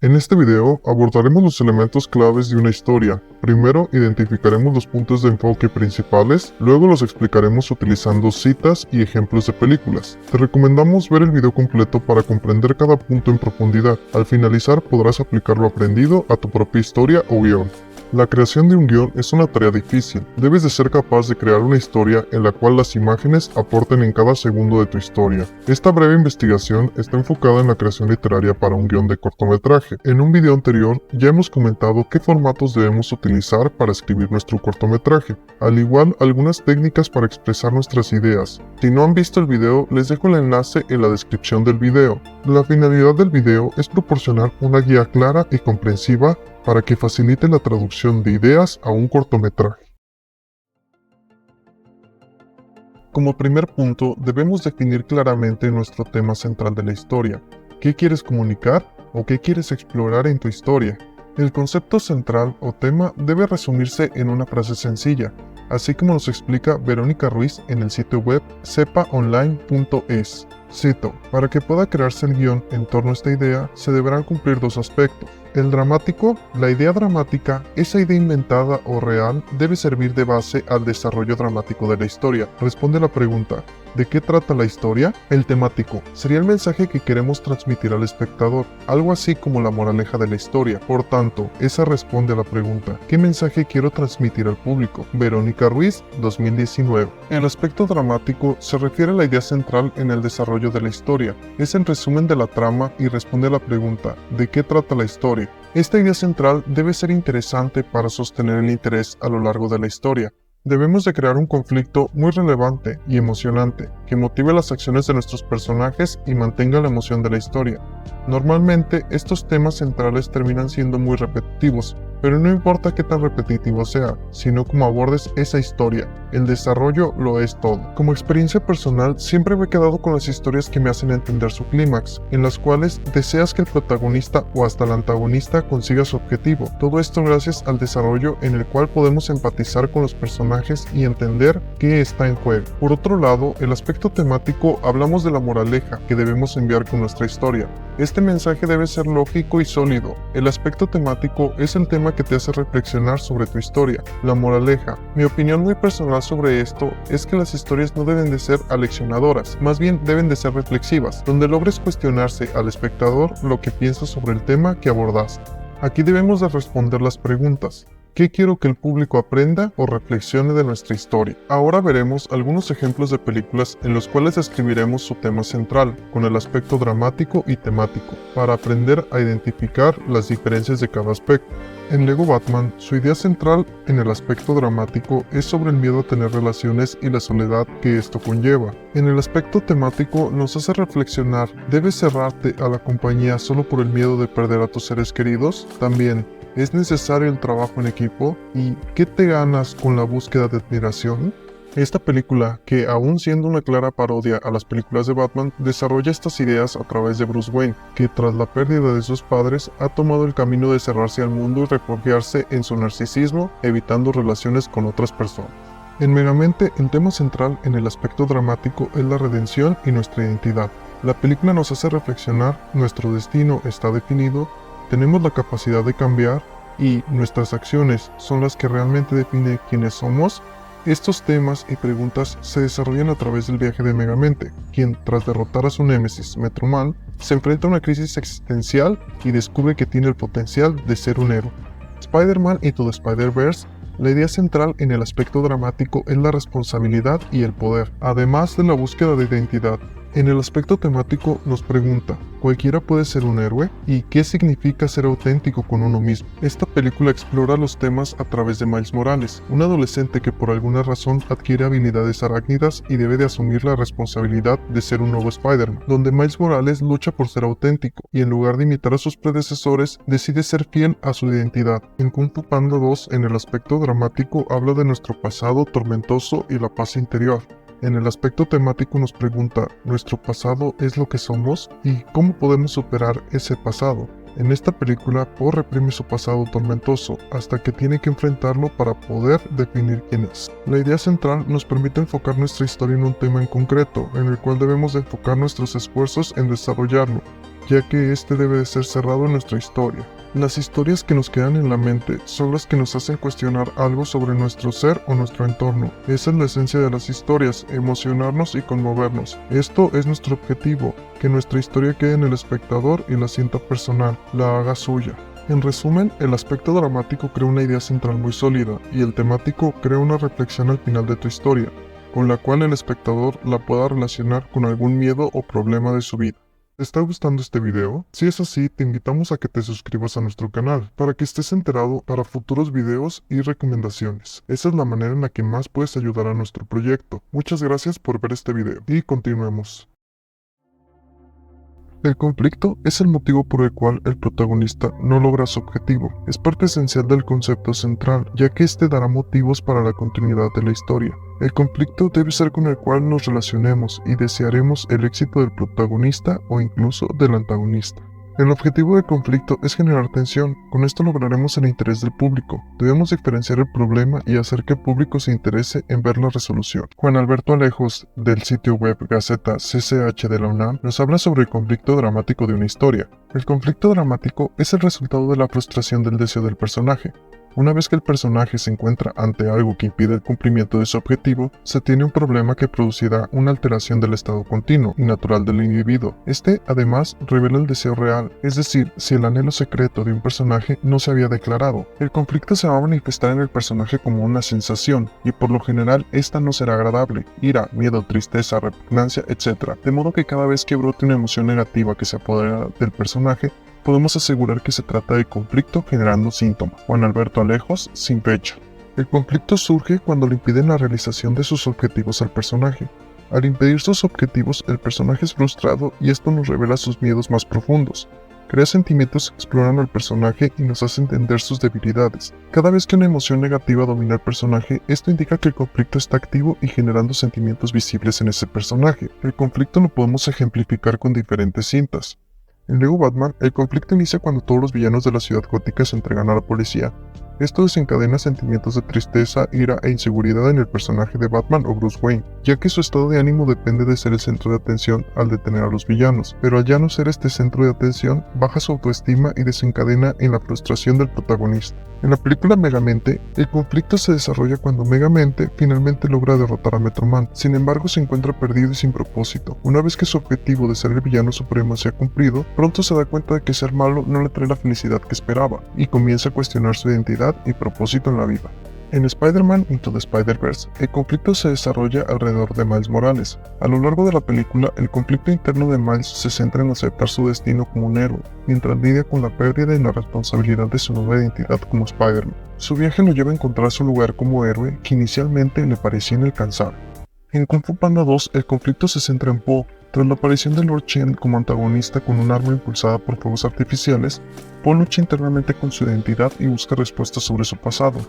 En este video abordaremos los elementos claves de una historia. Primero identificaremos los puntos de enfoque principales, luego los explicaremos utilizando citas y ejemplos de películas. Te recomendamos ver el video completo para comprender cada punto en profundidad. Al finalizar podrás aplicar lo aprendido a tu propia historia o guión. La creación de un guión es una tarea difícil. Debes de ser capaz de crear una historia en la cual las imágenes aporten en cada segundo de tu historia. Esta breve investigación está enfocada en la creación literaria para un guión de cortometraje. En un video anterior ya hemos comentado qué formatos debemos utilizar para escribir nuestro cortometraje, al igual algunas técnicas para expresar nuestras ideas. Si no han visto el video, les dejo el enlace en la descripción del video. La finalidad del video es proporcionar una guía clara y comprensiva para que facilite la traducción de ideas a un cortometraje. Como primer punto, debemos definir claramente nuestro tema central de la historia. ¿Qué quieres comunicar o qué quieres explorar en tu historia? El concepto central o tema debe resumirse en una frase sencilla, así como nos explica Verónica Ruiz en el sitio web sepaonline.es. Cito: para que pueda crearse el guión en torno a esta idea, se deberán cumplir dos aspectos. El dramático, la idea dramática, esa idea inventada o real, debe servir de base al desarrollo dramático de la historia. Responde la pregunta: ¿de qué trata la historia? El temático sería el mensaje que queremos transmitir al espectador, algo así como la moraleja de la historia. Por tanto, esa responde a la pregunta: ¿qué mensaje quiero transmitir al público? Verónica Ruiz, 2019. El aspecto dramático se refiere a la idea central en el desarrollo de la historia. Es el resumen de la trama y responde a la pregunta: ¿de qué trata la historia? Esta idea central debe ser interesante para sostener el interés a lo largo de la historia. Debemos de crear un conflicto muy relevante y emocionante que motive las acciones de nuestros personajes y mantenga la emoción de la historia. Normalmente estos temas centrales terminan siendo muy repetitivos, pero no importa qué tan repetitivo sea, sino cómo abordes esa historia. El desarrollo lo es todo. Como experiencia personal, siempre me he quedado con las historias que me hacen entender su clímax, en las cuales deseas que el protagonista o hasta el antagonista consiga su objetivo. Todo esto gracias al desarrollo en el cual podemos empatizar con los personajes y entender qué está en juego. Por otro lado, el aspecto temático, hablamos de la moraleja que debemos enviar con nuestra historia. Este mensaje debe ser lógico y sólido. El aspecto temático es el tema que te hace reflexionar sobre tu historia. La moraleja. Mi opinión muy personal sobre esto es que las historias no deben de ser aleccionadoras, más bien deben de ser reflexivas, donde logres cuestionarse al espectador lo que piensa sobre el tema que abordaste. Aquí debemos de responder las preguntas: ¿qué quiero que el público aprenda o reflexione de nuestra historia? Ahora veremos algunos ejemplos de películas en los cuales describiremos su tema central, con el aspecto dramático y temático, para aprender a identificar las diferencias de cada aspecto. En Lego Batman, su idea central en el aspecto dramático es sobre el miedo a tener relaciones y la soledad que esto conlleva. En el aspecto temático nos hace reflexionar: ¿debes cerrarte a la compañía solo por el miedo de perder a tus seres queridos? También, ¿es necesario el trabajo en equipo? ¿Y qué te ganas con la búsqueda de admiración? Esta película, que aún siendo una clara parodia a las películas de Batman, desarrolla estas ideas a través de Bruce Wayne, que tras la pérdida de sus padres ha tomado el camino de cerrarse al mundo y refugiarse en su narcisismo, evitando relaciones con otras personas. En Megamente, el tema central en el aspecto dramático es la redención y nuestra identidad. La película nos hace reflexionar: nuestro destino está definido, tenemos la capacidad de cambiar y nuestras acciones son las que realmente definen quiénes somos. Estos temas y preguntas se desarrollan a través del viaje de Megamente, quien tras derrotar a su némesis Metroman, se enfrenta a una crisis existencial y descubre que tiene el potencial de ser un héroe. Spider-Man Into the Spider-Verse. La idea central en el aspecto dramático es la responsabilidad y el poder, además de la búsqueda de identidad. En el aspecto temático nos pregunta: ¿cualquiera puede ser un héroe? ¿Y qué significa ser auténtico con uno mismo? Esta película explora los temas a través de Miles Morales, un adolescente que por alguna razón adquiere habilidades arácnidas y debe de asumir la responsabilidad de ser un nuevo Spider-Man, donde Miles Morales lucha por ser auténtico y en lugar de imitar a sus predecesores, decide ser fiel a su identidad. En Kung Fu Panda 2, en el aspecto dramático, habla de nuestro pasado tormentoso y la paz interior. En el aspecto temático nos pregunta: ¿nuestro pasado es lo que somos? ¿Y cómo podemos superar ese pasado? En esta película, Po reprime su pasado tormentoso hasta que tiene que enfrentarlo para poder definir quién es. La idea central nos permite enfocar nuestra historia en un tema en concreto, en el cual debemos de enfocar nuestros esfuerzos en desarrollarlo. ya que este debe de ser cerrado en nuestra historia. Las historias que nos quedan en la mente son las que nos hacen cuestionar algo sobre nuestro ser o nuestro entorno. Esa es la esencia de las historias, emocionarnos y conmovernos. Esto es nuestro objetivo, que nuestra historia quede en el espectador y la sienta personal, la haga suya. En resumen, el aspecto dramático crea una idea central muy sólida y el temático crea una reflexión al final de tu historia, con la cual el espectador la pueda relacionar con algún miedo o problema de su vida. ¿Te está gustando este video? Si es así, te invitamos a que te suscribas a nuestro canal para que estés enterado para futuros videos y recomendaciones. Esa es la manera en la que más puedes ayudar a nuestro proyecto. Muchas gracias por ver este video y continuemos. El conflicto es el motivo por el cual el protagonista no logra su objetivo. Es parte esencial del concepto central, ya que este dará motivos para la continuidad de la historia. El conflicto debe ser con el cual nos relacionemos y desearemos el éxito del protagonista o incluso del antagonista. El objetivo del conflicto es generar tensión, con esto lograremos el interés del público. Debemos diferenciar el problema y hacer que el público se interese en ver la resolución. Juan Alberto Alejos, del sitio web Gaceta CCH de la UNAM, nos habla sobre el conflicto dramático de una historia. El conflicto dramático es el resultado de la frustración del deseo del personaje. Una vez que el personaje se encuentra ante algo que impide el cumplimiento de su objetivo, se tiene un problema que producirá una alteración del estado continuo y natural del individuo. Este, además, revela el deseo real, es decir, si el anhelo secreto de un personaje no se había declarado. El conflicto se va a manifestar en el personaje como una sensación, y por lo general esta no será agradable: ira, miedo, tristeza, repugnancia, etc. De modo que cada vez que brote una emoción negativa que se apodera del personaje, podemos asegurar que se trata de conflicto generando síntomas. Juan Alberto Alejos, sin fecha. El conflicto surge cuando le impiden la realización de sus objetivos al personaje. Al impedir sus objetivos, el personaje es frustrado y esto nos revela sus miedos más profundos. Crea sentimientos que exploran al personaje y nos hace entender sus debilidades. Cada vez que una emoción negativa domina al personaje, esto indica que el conflicto está activo y generando sentimientos visibles en ese personaje. El conflicto lo podemos ejemplificar con diferentes cintas. En Lego Batman, el conflicto inicia cuando todos los villanos de la ciudad gótica se entregan a la policía. Esto desencadena sentimientos de tristeza, ira e inseguridad en el personaje de Batman o Bruce Wayne, ya que su estado de ánimo depende de ser el centro de atención al detener a los villanos, pero al ya no ser este centro de atención, baja su autoestima y desencadena en la frustración del protagonista. En la película Megamente, el conflicto se desarrolla cuando Megamente finalmente logra derrotar a Metro Man, sin embargo se encuentra perdido y sin propósito. Una vez que su objetivo de ser el villano supremo se ha cumplido, pronto se da cuenta de que ser malo no le trae la felicidad que esperaba, y comienza a cuestionar su identidad y propósito en la vida. En Spider-Man Into the Spider-Verse, el conflicto se desarrolla alrededor de Miles Morales. A lo largo de la película, el conflicto interno de Miles se centra en aceptar su destino como un héroe, mientras lidia con la pérdida y la responsabilidad de su nueva identidad como Spider-Man. Su viaje lo lleva a encontrar su lugar como héroe que inicialmente le parecía inalcanzable. En Kung Fu Panda 2, el conflicto se centra en Po. Tras la aparición de Lord Chen como antagonista con un arma impulsada por fuegos artificiales, Po lucha internamente con su identidad y busca respuestas sobre su pasado.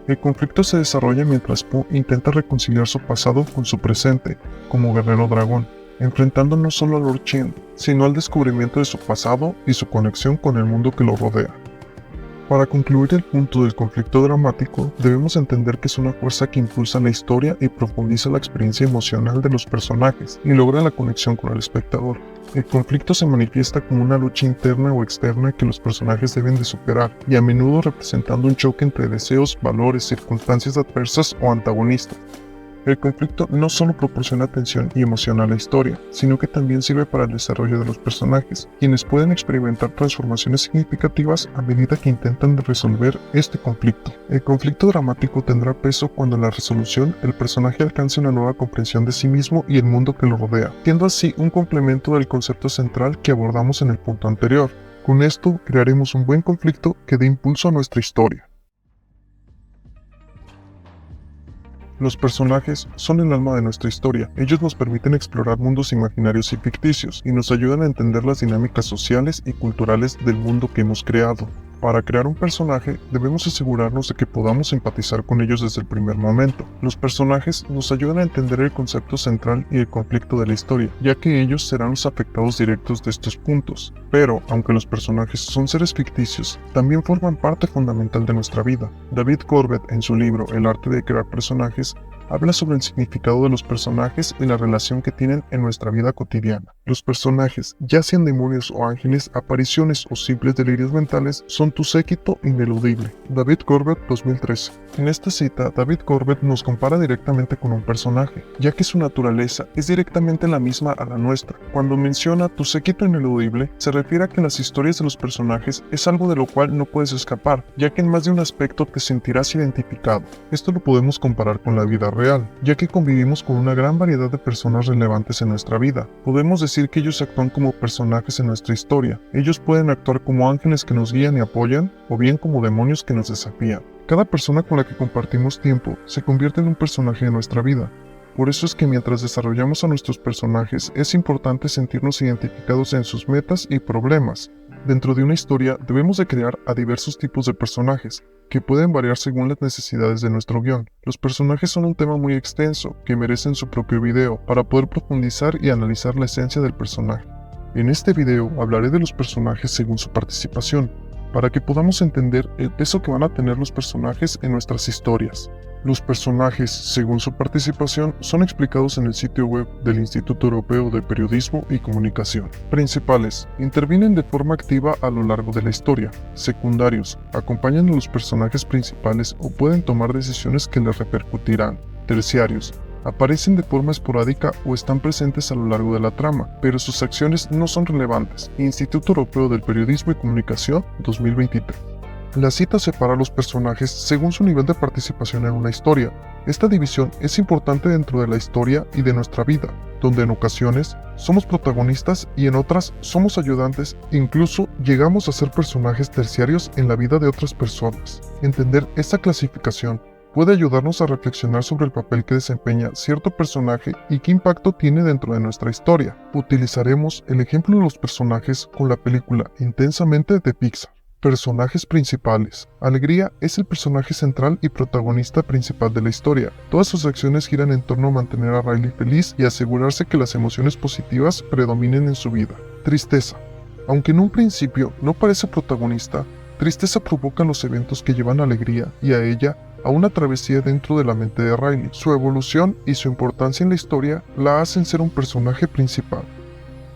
El conflicto se desarrolla mientras Po intenta reconciliar su pasado con su presente, como guerrero dragón, enfrentando no solo a Lord Chen, sino al descubrimiento de su pasado y su conexión con el mundo que lo rodea. Para concluir el punto del conflicto dramático, debemos entender que es una fuerza que impulsa la historia y profundiza la experiencia emocional de los personajes y logra la conexión con el espectador. El conflicto se manifiesta como una lucha interna o externa que los personajes deben de superar, y a menudo representando un choque entre deseos, valores, circunstancias adversas o antagonistas. El conflicto no solo proporciona tensión y emoción a la historia, sino que también sirve para el desarrollo de los personajes, quienes pueden experimentar transformaciones significativas a medida que intentan resolver este conflicto. El conflicto dramático tendrá peso cuando en la resolución el personaje alcance una nueva comprensión de sí mismo y el mundo que lo rodea, siendo así un complemento del concepto central que abordamos en el punto anterior. Con esto crearemos un buen conflicto que dé impulso a nuestra historia. Los personajes son el alma de nuestra historia. Ellos nos permiten explorar mundos imaginarios y ficticios, y nos ayudan a entender las dinámicas sociales y culturales del mundo que hemos creado. Para crear un personaje, debemos asegurarnos de que podamos empatizar con ellos desde el primer momento. Los personajes nos ayudan a entender el concepto central y el conflicto de la historia, ya que ellos serán los afectados directos de estos puntos. Pero, aunque los personajes son seres ficticios, también forman parte fundamental de nuestra vida. David Corbett, en su libro El arte de crear personajes, habla sobre el significado de los personajes y la relación que tienen en nuestra vida cotidiana. Los personajes, ya sean demonios o ángeles, apariciones o simples delirios mentales, son tu séquito ineludible. David Corbett, 2013. En esta cita, David Corbett nos compara directamente con un personaje, ya que su naturaleza es directamente la misma a la nuestra. Cuando menciona tu séquito ineludible, se refiere a que las historias de los personajes es algo de lo cual no puedes escapar, ya que en más de un aspecto te sentirás identificado. Esto lo podemos comparar con la vida real, ya que convivimos con una gran variedad de personas relevantes en nuestra vida. Podemos decir que ellos actúan como personajes en nuestra historia. Ellos pueden actuar como ángeles que nos guían y apoyan, o bien como demonios que nos desafían. Cada persona con la que compartimos tiempo se convierte en un personaje de nuestra vida. Por eso es que mientras desarrollamos a nuestros personajes, es importante sentirnos identificados en sus metas y problemas. Dentro de una historia, debemos de crear a diversos tipos de personajes, que pueden variar según las necesidades de nuestro guión. Los personajes son un tema muy extenso, que merecen su propio video, para poder profundizar y analizar la esencia del personaje. En este video hablaré de los personajes según su participación, para que podamos entender el peso que van a tener los personajes en nuestras historias. Los personajes, según su participación, son explicados en el sitio web del Instituto Europeo de Periodismo y Comunicación. Principales, intervienen de forma activa a lo largo de la historia. Secundarios, acompañan a los personajes principales o pueden tomar decisiones que les repercutirán. Terciarios, aparecen de forma esporádica o están presentes a lo largo de la trama, pero sus acciones no son relevantes. Instituto Europeo del Periodismo y Comunicación, 2023. La cita separa a los personajes según su nivel de participación en una historia. Esta división es importante dentro de la historia y de nuestra vida, donde en ocasiones somos protagonistas y en otras somos ayudantes, incluso llegamos a ser personajes terciarios en la vida de otras personas. Entender esta clasificación puede ayudarnos a reflexionar sobre el papel que desempeña cierto personaje y qué impacto tiene dentro de nuestra historia. Utilizaremos el ejemplo de los personajes con la película Intensamente de Pixar. Personajes principales. Alegría es el personaje central y protagonista principal de la historia. Todas sus acciones giran en torno a mantener a Riley feliz y asegurarse que las emociones positivas predominen en su vida. Tristeza. Aunque en un principio no parece protagonista, tristeza provoca los eventos que llevan a Alegría y a ella a una travesía dentro de la mente de Riley. Su evolución y su importancia en la historia la hacen ser un personaje principal.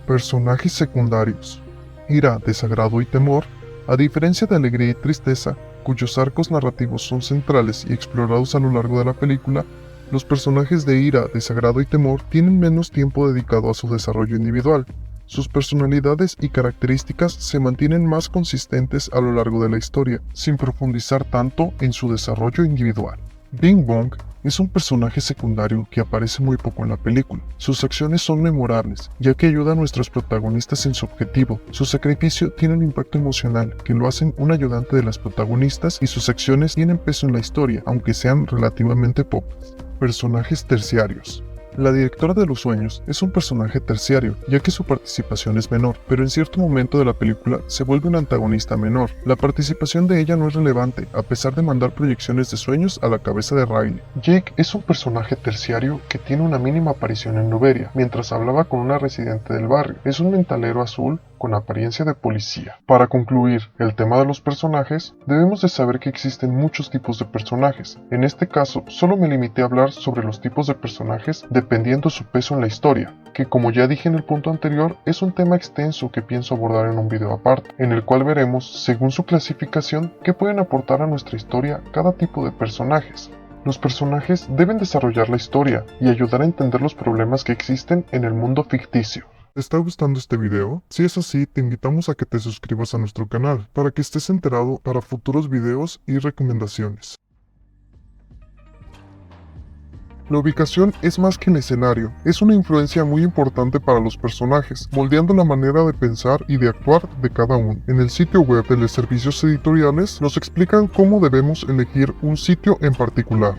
Personajes secundarios. Ira, desagrado y temor. A diferencia de Alegría y Tristeza, cuyos arcos narrativos son centrales y explorados a lo largo de la película, los personajes de Ira, Desagrado y Temor tienen menos tiempo dedicado a su desarrollo individual. Sus personalidades y características se mantienen más consistentes a lo largo de la historia, sin profundizar tanto en su desarrollo individual. Bing Bong es un personaje secundario que aparece muy poco en la película. Sus acciones son memorables, ya que ayuda a nuestros protagonistas en su objetivo. Su sacrificio tiene un impacto emocional que lo hacen un ayudante de las protagonistas y sus acciones tienen peso en la historia, aunque sean relativamente pocas. Personajes terciarios. La directora de los sueños es un personaje terciario, ya que su participación es menor, pero en cierto momento de la película se vuelve un antagonista menor. La participación de ella no es relevante, a pesar de mandar proyecciones de sueños a la cabeza de Riley. Jake es un personaje terciario que tiene una mínima aparición en Noveria, mientras hablaba con una residente del barrio. Es un mentalero azul con apariencia de policía. Para concluir el tema de los personajes, debemos de saber que existen muchos tipos de personajes. En este caso, solo me limité a hablar sobre los tipos de personajes dependiendo su peso en la historia, que como ya dije en el punto anterior, es un tema extenso que pienso abordar en un video aparte, en el cual veremos, según su clasificación, qué pueden aportar a nuestra historia cada tipo de personajes. Los personajes deben desarrollar la historia y ayudar a entender los problemas que existen en el mundo ficticio. ¿Te está gustando este video? Si es así, te invitamos a que te suscribas a nuestro canal para que estés enterado para futuros videos y recomendaciones. La ubicación es más que el escenario, es una influencia muy importante para los personajes, moldeando la manera de pensar y de actuar de cada uno. En el sitio web de los servicios editoriales nos explican cómo debemos elegir un sitio en particular.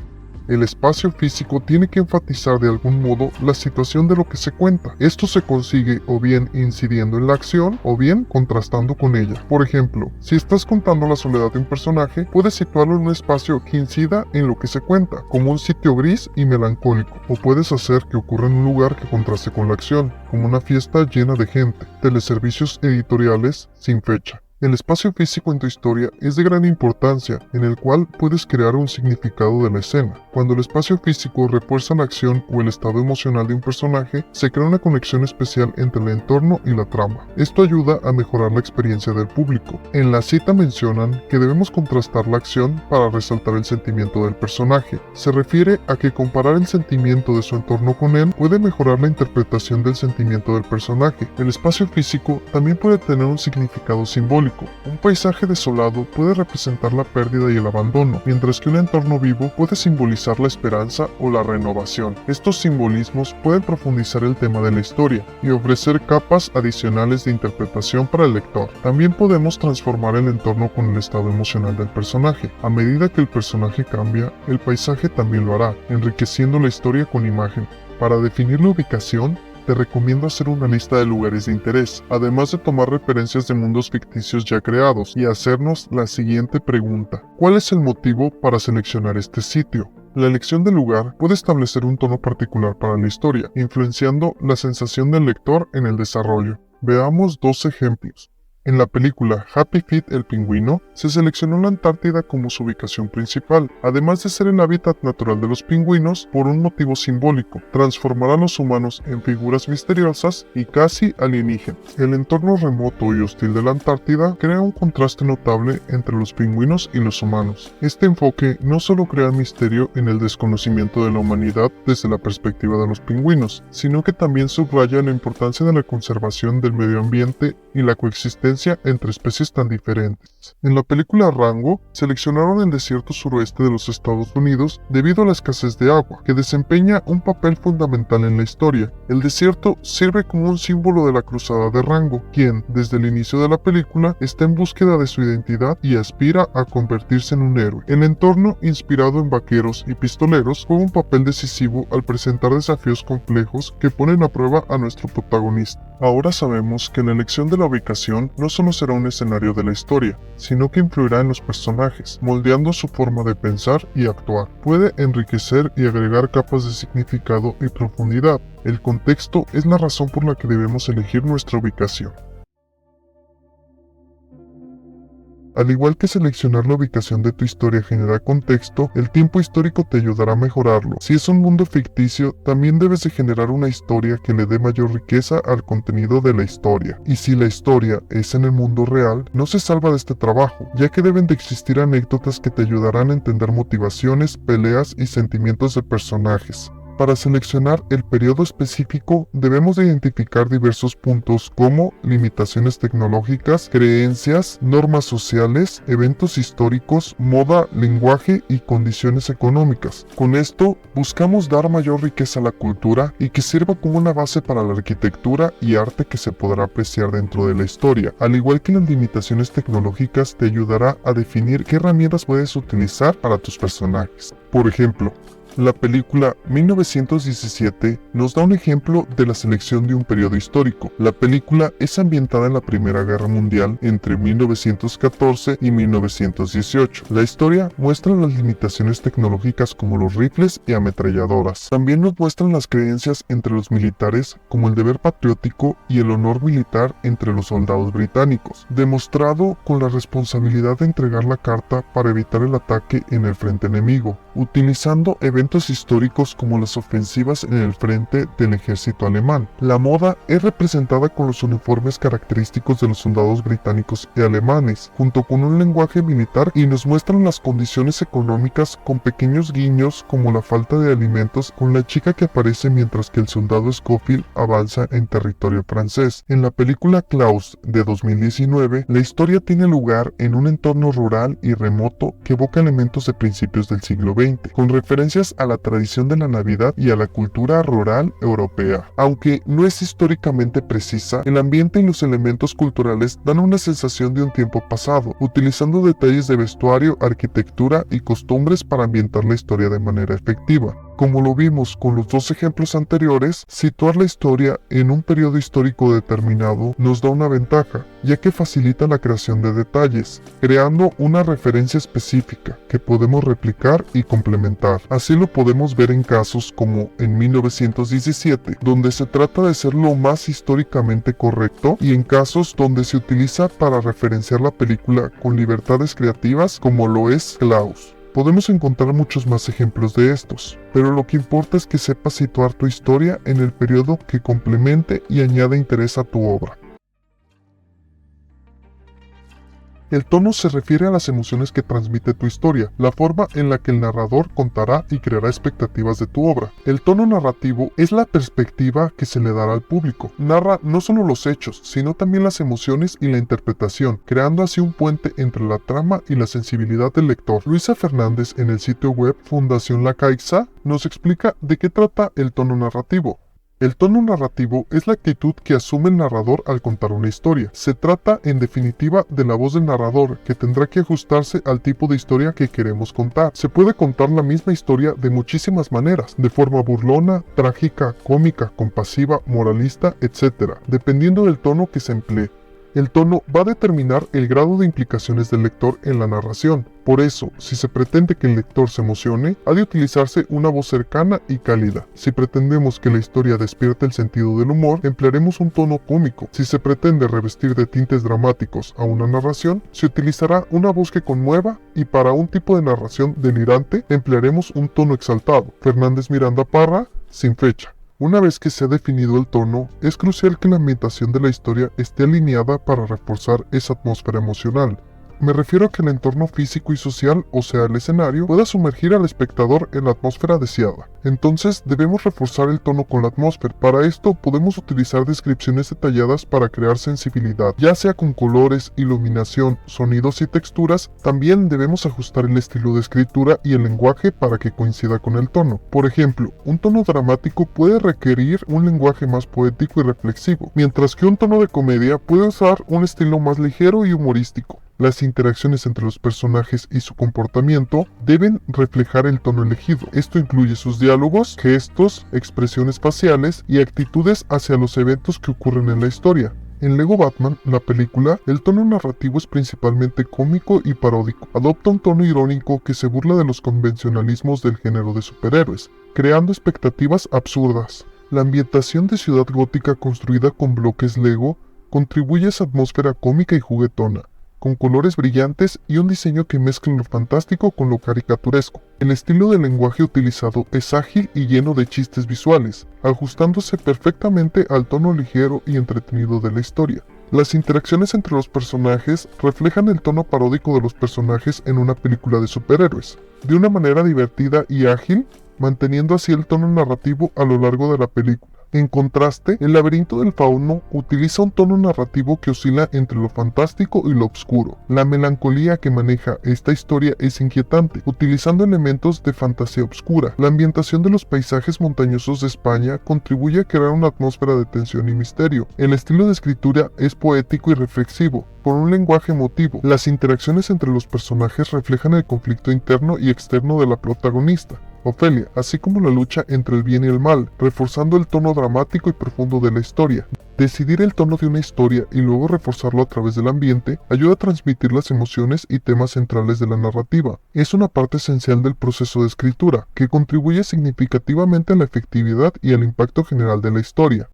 El espacio físico tiene que enfatizar de algún modo la situación de lo que se cuenta. Esto se consigue o bien incidiendo en la acción o bien contrastando con ella. Por ejemplo, si estás contando la soledad de un personaje, puedes situarlo en un espacio que incida en lo que se cuenta, como un sitio gris y melancólico. O puedes hacer que ocurra en un lugar que contraste con la acción, como una fiesta llena de gente. Teleservicios editoriales sin fecha. El espacio físico en tu historia es de gran importancia, en el cual puedes crear un significado de la escena. Cuando el espacio físico refuerza la acción o el estado emocional de un personaje, se crea una conexión especial entre el entorno y la trama. Esto ayuda a mejorar la experiencia del público. En la cita mencionan que debemos contrastar la acción para resaltar el sentimiento del personaje. Se refiere a que comparar el sentimiento de su entorno con él puede mejorar la interpretación del sentimiento del personaje. El espacio físico también puede tener un significado simbólico. Un paisaje desolado puede representar la pérdida y el abandono, mientras que un entorno vivo puede simbolizar la esperanza o la renovación. Estos simbolismos pueden profundizar el tema de la historia y ofrecer capas adicionales de interpretación para el lector. También podemos transformar el entorno con el estado emocional del personaje. A medida que el personaje cambia, el paisaje también lo hará, enriqueciendo la historia con imagen. Para definir la ubicación, te recomiendo hacer una lista de lugares de interés, además de tomar referencias de mundos ficticios ya creados, y hacernos la siguiente pregunta: ¿cuál es el motivo para seleccionar este sitio? La elección del lugar puede establecer un tono particular para la historia, influenciando la sensación del lector en el desarrollo. Veamos dos ejemplos. En la película Happy Feet el pingüino, se seleccionó la Antártida como su ubicación principal, además de ser el hábitat natural de los pingüinos por un motivo simbólico: transformar a los humanos en figuras misteriosas y casi alienígenas. El entorno remoto y hostil de la Antártida crea un contraste notable entre los pingüinos y los humanos. Este enfoque no solo crea misterio en el desconocimiento de la humanidad desde la perspectiva de los pingüinos, sino que también subraya la importancia de la conservación del medio ambiente y la coexistencia entre especies tan diferentes. En la película Rango, seleccionaron el desierto suroeste de los Estados Unidos debido a la escasez de agua, que desempeña un papel fundamental en la historia. El desierto sirve como un símbolo de la cruzada de Rango, quien, desde el inicio de la película, está en búsqueda de su identidad y aspira a convertirse en un héroe. El entorno, inspirado en vaqueros y pistoleros, juega un papel decisivo al presentar desafíos complejos que ponen a prueba a nuestro protagonista. Ahora sabemos que la elección de la ubicación no solo será un escenario de la historia, sino que influirá en los personajes, moldeando su forma de pensar y actuar. Puede enriquecer y agregar capas de significado y profundidad. El contexto es la razón por la que debemos elegir nuestra ubicación. Al igual que seleccionar la ubicación de tu historia genera contexto, el tiempo histórico te ayudará a mejorarlo. Si es un mundo ficticio, también debes de generar una historia que le dé mayor riqueza al contenido de la historia. Y si la historia es en el mundo real, no se salva de este trabajo, ya que deben de existir anécdotas que te ayudarán a entender motivaciones, peleas y sentimientos de personajes. Para seleccionar el periodo específico, debemos de identificar diversos puntos como limitaciones tecnológicas, creencias, normas sociales, eventos históricos, moda, lenguaje y condiciones económicas. Con esto, buscamos dar mayor riqueza a la cultura y que sirva como una base para la arquitectura y arte que se podrá apreciar dentro de la historia. Al igual que las limitaciones tecnológicas, te ayudará a definir qué herramientas puedes utilizar para tus personajes. Por ejemplo, la película 1917 nos da un ejemplo de la selección de un periodo histórico. La película es ambientada en la Primera Guerra Mundial entre 1914 y 1918. La historia muestra las limitaciones tecnológicas como los rifles y ametralladoras. También nos muestran las creencias entre los militares como el deber patriótico y el honor militar entre los soldados británicos, demostrado con la responsabilidad de entregar la carta para evitar el ataque en el frente enemigo, utilizando eventos históricos como las ofensivas en el frente del ejército alemán. La moda es representada con los uniformes característicos de los soldados británicos y alemanes, junto con un lenguaje militar, y nos muestran las condiciones económicas con pequeños guiños como la falta de alimentos con la chica que aparece mientras que el soldado Scofield avanza en territorio francés. En la película Klaus de 2019, la historia tiene lugar en un entorno rural y remoto que evoca elementos de principios del siglo XX, con referencias a la tradición de la Navidad y a la cultura rural europea. Aunque no es históricamente precisa, el ambiente y los elementos culturales dan una sensación de un tiempo pasado, utilizando detalles de vestuario, arquitectura y costumbres para ambientar la historia de manera efectiva. como lo vimos con los dos ejemplos anteriores, situar la historia en un periodo histórico determinado nos da una ventaja, ya que facilita la creación de detalles, creando una referencia específica que podemos replicar y complementar. Así lo podemos ver en casos como en 1917, donde se trata de ser lo más históricamente correcto, y en casos donde se utiliza para referenciar la película con libertades creativas, como lo es Klaus. Podemos encontrar muchos más ejemplos de estos, pero lo que importa es que sepas situar tu historia en el periodo que complemente y añada interés a tu obra. El tono se refiere a las emociones que transmite tu historia, la forma en la que el narrador contará y creará expectativas de tu obra. El tono narrativo es la perspectiva que se le dará al público. Narra no solo los hechos, sino también las emociones y la interpretación, creando así un puente entre la trama y la sensibilidad del lector. Luisa Fernández, en el sitio web Fundación La Caixa, nos explica de qué trata el tono narrativo. El tono narrativo es la actitud que asume el narrador al contar una historia. Se trata, en definitiva, de la voz del narrador, que tendrá que ajustarse al tipo de historia que queremos contar. Se puede contar la misma historia de muchísimas maneras, de forma burlona, trágica, cómica, compasiva, moralista, etc., dependiendo del tono que se emplee. El tono va a determinar el grado de implicaciones del lector en la narración. Por eso, si se pretende que el lector se emocione, ha de utilizarse una voz cercana y cálida. Si pretendemos que la historia despierte el sentido del humor, emplearemos un tono cómico. Si se pretende revestir de tintes dramáticos a una narración, se utilizará una voz que conmueva, y para un tipo de narración delirante, emplearemos un tono exaltado. Fernández Miranda Parra, sin fecha. Una vez que se ha definido el tono, es crucial que la ambientación de la historia esté alineada para reforzar esa atmósfera emocional. Me refiero a que el entorno físico y social, o sea el escenario, pueda sumergir al espectador en la atmósfera deseada. Entonces debemos reforzar el tono con la atmósfera. Para esto podemos utilizar descripciones detalladas para crear sensibilidad, ya sea con colores, iluminación, sonidos y texturas. También debemos ajustar el estilo de escritura y el lenguaje para que coincida con el tono. Por ejemplo, un tono dramático puede requerir un lenguaje más poético y reflexivo, mientras que un tono de comedia puede usar un estilo más ligero y humorístico. Las interacciones entre los personajes y su comportamiento deben reflejar el tono elegido. Esto incluye sus diálogos, gestos, expresiones faciales y actitudes hacia los eventos que ocurren en la historia. En Lego Batman, la película, el tono narrativo es principalmente cómico y paródico. Adopta un tono irónico que se burla de los convencionalismos del género de superhéroes, creando expectativas absurdas. La ambientación de ciudad gótica construida con bloques Lego contribuye a esa atmósfera cómica y juguetona, con colores brillantes y un diseño que mezcla lo fantástico con lo caricaturesco. El estilo de lenguaje utilizado es ágil y lleno de chistes visuales, ajustándose perfectamente al tono ligero y entretenido de la historia. Las interacciones entre los personajes reflejan el tono paródico de los personajes en una película de superhéroes, de una manera divertida y ágil, manteniendo así el tono narrativo a lo largo de la película. En contraste, El laberinto del fauno utiliza un tono narrativo que oscila entre lo fantástico y lo oscuro. La melancolía que maneja esta historia es inquietante, utilizando elementos de fantasía oscura. La ambientación de los paisajes montañosos de España contribuye a crear una atmósfera de tensión y misterio. El estilo de escritura es poético y reflexivo, por un lenguaje emotivo. Las interacciones entre los personajes reflejan el conflicto interno y externo de la protagonista, Ofelia, así como la lucha entre el bien y el mal, reforzando el tono dramático y profundo de la historia. Decidir el tono de una historia y luego reforzarlo a través del ambiente ayuda a transmitir las emociones y temas centrales de la narrativa. Es una parte esencial del proceso de escritura, que contribuye significativamente a la efectividad y al impacto general de la historia.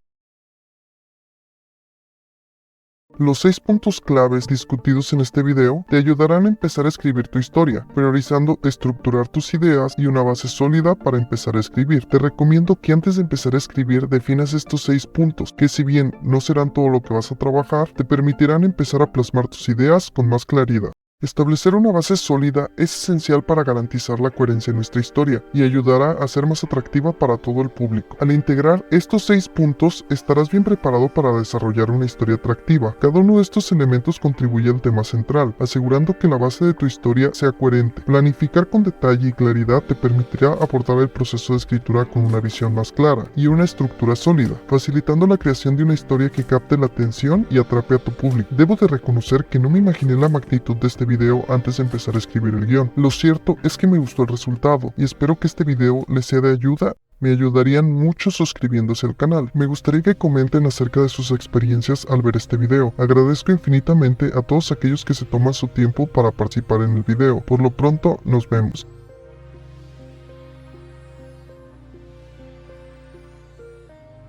Los 6 puntos claves discutidos en este video te ayudarán a empezar a escribir tu historia, priorizando estructurar tus ideas y una base sólida para empezar a escribir. Te recomiendo que antes de empezar a escribir definas estos 6 puntos, que si bien no serán todo lo que vas a trabajar, te permitirán empezar a plasmar tus ideas con más claridad. Establecer una base sólida es esencial para garantizar la coherencia en nuestra historia y ayudará a ser más atractiva para todo el público. Al integrar estos 6 puntos, estarás bien preparado para desarrollar una historia atractiva. Cada uno de estos elementos contribuye al tema central, asegurando que la base de tu historia sea coherente. Planificar con detalle y claridad te permitirá abordar el proceso de escritura con una visión más clara y una estructura sólida, facilitando la creación de una historia que capte la atención y atrape a tu público. Debo de reconocer que no me imaginé la magnitud de este video antes de empezar a escribir el guión. Lo cierto es que me gustó el resultado y espero que este video les sea de ayuda. Me ayudarían mucho suscribiéndose al canal. Me gustaría que comenten acerca de sus experiencias al ver este video. Agradezco infinitamente a todos aquellos que se toman su tiempo para participar en el video. Por lo pronto, nos vemos.